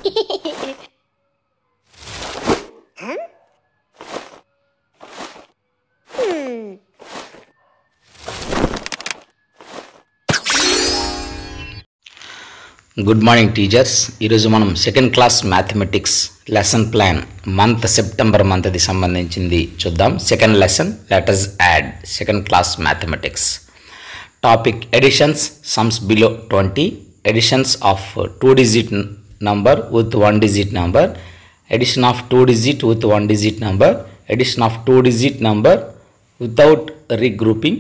Good morning teachers. ఈరోజు మనం second class mathematics lesson plan September మంత్ది సంబంధించింది చూద్దాం. Second lesson let us add second class mathematics. Topic additions sums below 20, additions of 2 digit number with 1 digit number, addition of 2 digit with 1 digit number, addition of 2 digit number without regrouping.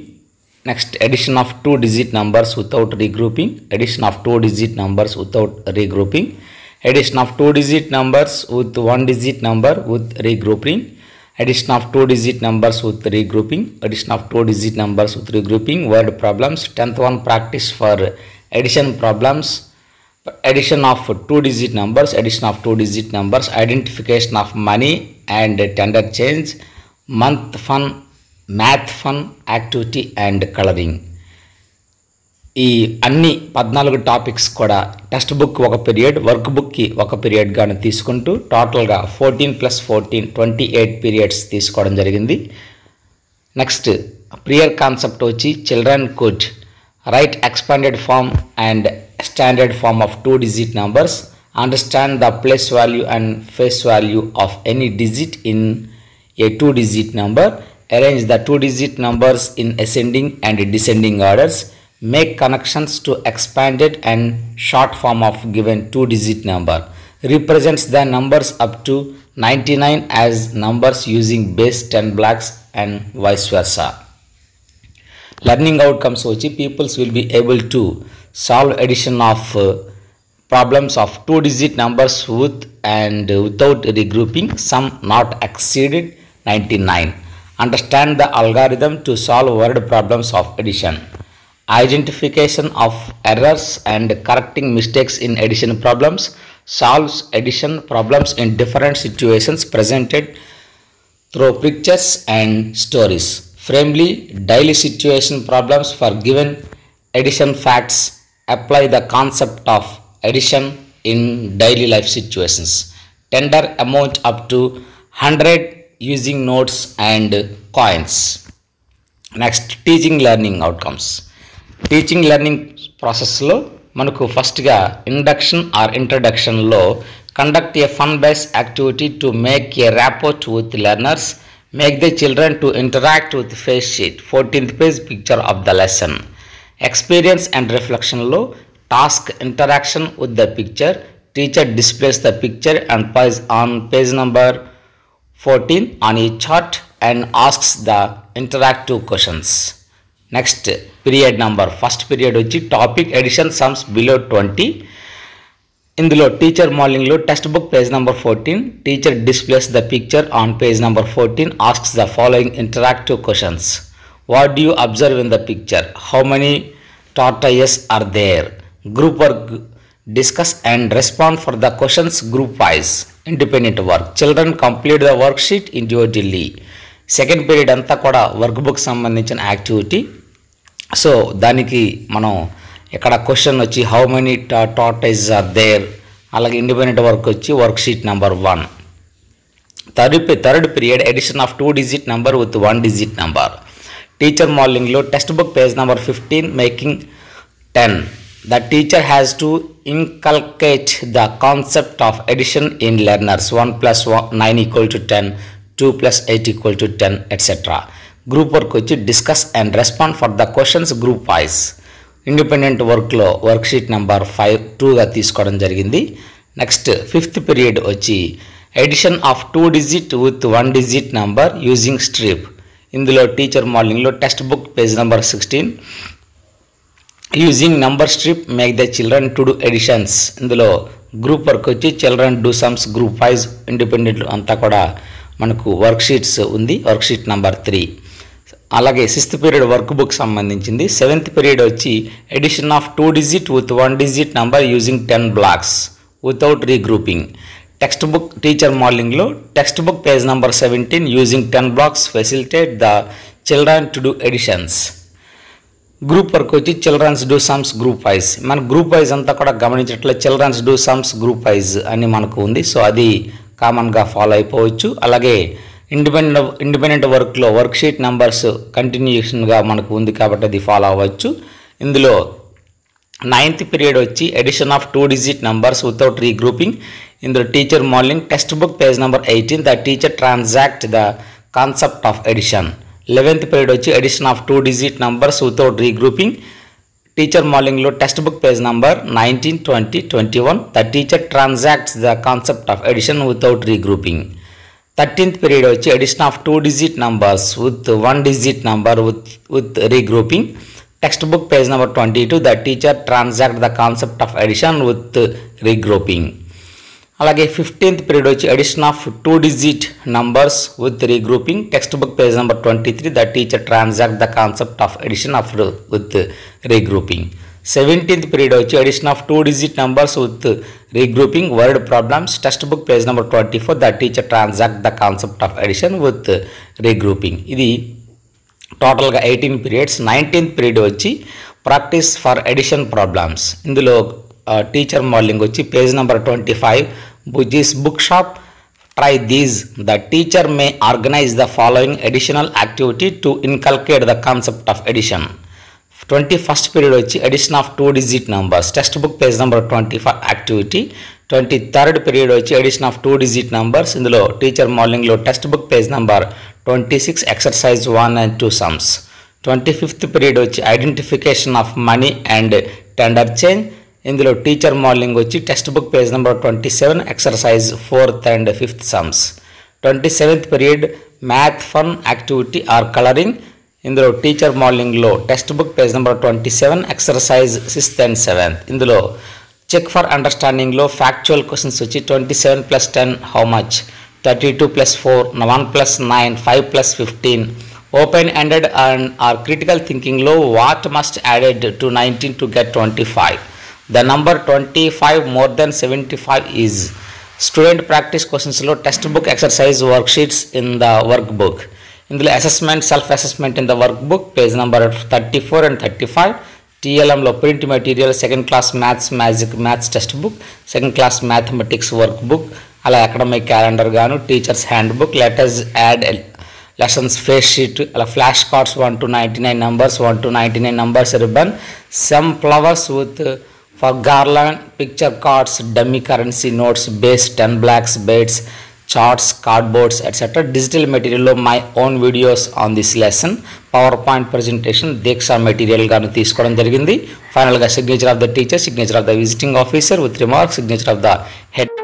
Next, addition of 2 digit numbers without regrouping, addition of 2 digit numbers without regrouping, addition of 2 digit numbers with 1 digit number with regrouping, addition of 2 digit numbers with regrouping, addition of 2 digit numbers with regrouping. Word problems. 10th one practice for addition problems. Addition of 2 digit numbers, addition of 2 digit numbers, identification of money and tender change, month fun, math fun, activity and colouring. ఈ అన్ని 14 topics కూడా text book ఒక period, work బుక్కి ఒక period గాను తీసుకుంటూ టోటల్గా 14 + 14 28 periods తీసుకోవడం జరిగింది. నెక్స్ట్ ప్రియర్ కాన్సెప్ట్ వచ్చి children could write expanded form and standard form of 2 digit numbers, understand the place value and face value of any digit in a 2 digit number, arrange the 2 digit numbers in ascending and descending orders, make connections to expanded and short form of given 2 digit number, represents the numbers up to 99 as numbers using base 10 blocks and vice versa. Learning outcomes which peoples will be able to solve addition of problems of 2 digit numbers with and without regrouping, some not exceeded 99. Understand the algorithm to solve word problems of addition. Identification of errors and correcting mistakes in addition problems. Solves addition problems in different situations presented through pictures and stories. Framely daily situation problems for given addition facts. Apply the concept of addition in daily life situations. Tender amount up to 100 using notes and coins. Next, teaching learning outcomes. Teaching learning process లో మనకు ఫస్ట్గా induction or ఇంట్రడక్షన్లో conduct a fun based activity to make a rapport with learners, make the children to interact with face sheet. 14th page picture of the lesson. Experience and రిఫ్లెక్షన్లో task interaction with the picture, teacher displays the picture and page number 14 on a chart and asks the interactive questions. Next, period number. First period వచ్చి topic addition sums below 20. ఇందులో teacher morning లో text book page number 14, teacher displays the picture on page number 14, asks the following interactive questions. What do you observe in the picture? How many tortoises are there? Group work. Discuss and respond for the questions group wise. Independent work. Children complete the worksheet individually. Second period అంతా కూడా work book సంబంధించిన యాక్టివిటీ. So దానికి మనం ఇక్కడ question వచ్చి how many tortoises are there, అలాగే independent work వచ్చి work sheet number 1. Third period addition of 2 digit number with 1 digit number. Teacher మార్నింగ్లో text book page number 15 making 10. The teacher has to inculcate the concept of addition in learners. 1 + 9 = 10, 2 + 8 = 10, etc. Group work వచ్చి discuss and respond for the questions group wise. Independent వర్క్లో work sheet number 2గా తీసుకోవడం జరిగింది. Next 5th period వచ్చి addition of 2 digit with 1 digit number using strip. ఇందులో teacher మార్నింగ్లో text book page number 16, using number strip make the children to do additions. ఇందులో group work వచ్చి children do sums group wise, independent అంతా కూడా మనకు work sheets ఉంది, work sheet number 3. అలాగే 6th period work book సంబంధించింది. 7th period వచ్చి addition of 2 digit with 1 digit number using 10 blocks without regrouping. Text book teacher మార్నింగ్లో text book page number 17 using 10 blocks facilitate the children to do additions. Group work వచ్చి childrens do sums group wise. మన group wise అంతా కూడా గమనించినట్లయితే childrens do sums group wise అని మనకు ఉంది. So అది కామన్గా ఫాలో అయిపోవచ్చు. అలాగే ఇండిపెండెంట్ వర్క్లో వర్క్ షీట్ నెంబర్స్ కంటిన్యూషన్గా మనకు ఉంది కాబట్టి అది ఫాలో అవ్వచ్చు. ఇందులో 9th పీరియడ్ వచ్చి addition of 2 digit numbers without regrouping. ఇందులో teacher modelling text book page number 18 the teacher transact the concept of addition. 11th period వచ్చి addition of 2 digit numbers without regrouping. Teacher మోడలింగ్లో text book page number 19, 20, 21 the teacher transacts the concept of addition without regrouping. 13th period వచ్చి addition of 2 digit numbers with 1 digit number with regrouping. Textbook page number 22 the teacher transact the concept of addition with regrouping. అలాగే 15th period వచ్చి addition of 2 digit numbers with regrouping. Textbook page number 23 the teacher transact the concept of addition with regrouping. 17th period వచ్చి addition of 2 digit numbers with regrouping word problems. Textbook page number 24 the teacher transact the concept of addition with regrouping. ఇది టోటల్గా 18 periods. 19th period వచ్చి practice for addition problems. ఇందులో teacher modelling వచ్చి page number 25 బుజీస్ book shop try these the teacher may organise the following additional activity to inculcate the concept of addition. 21st period వచ్చి addition of 2 digit numbers. Text book page number 25 activity. 23rd period వచ్చి addition of 2 digit numbers. ఇందులో teacher మోడలింగ్లో text book page number 26 exercise 1 and 2 sums. 25th period వచ్చి identification of money and tender change. ఇందులో teacher modelling వచ్చి text book page number 27 exercise 4th and 5th sums. 27th period math fun activity or colouring. ఇందులో teacher మోడలింగ్లో text book page number 27 exercise 6th and 7th. ఇందులో check for అండర్స్టాండింగ్లో factual questions వచ్చి 27 + 10 how much, 32 + 4 1 + 9 5 + 15. Open ended and are critical థింకింగ్లో what must added to 19 to get 25. The number 25 more than 75 is. Student practice క్వశ్చన్స్లో text book exercise work sheets in the work book. ఇందులో assessment self assessment in the work book page number 34 and 35. టీఎల్ఎంలో print material 2nd class maths text book, 2nd class mathematics work book, అలా academic calendar గాను, teachers hand book, letters add lessons face sheet, అలా flash cards 1 to 99 numbers, 1 to 99 numbers ribbon, some flowers with for garland, picture cards, dummy currency notes, base 10 blacks, beads, charts, cardboards, etc. Digital material my own videos on this lesson, PowerPoint presentation, Diksha material గాను తీసుకోవడం జరిగింది. ఫైనల్గా signature of the teacher, signature of the visiting officer with remark, signature of the head.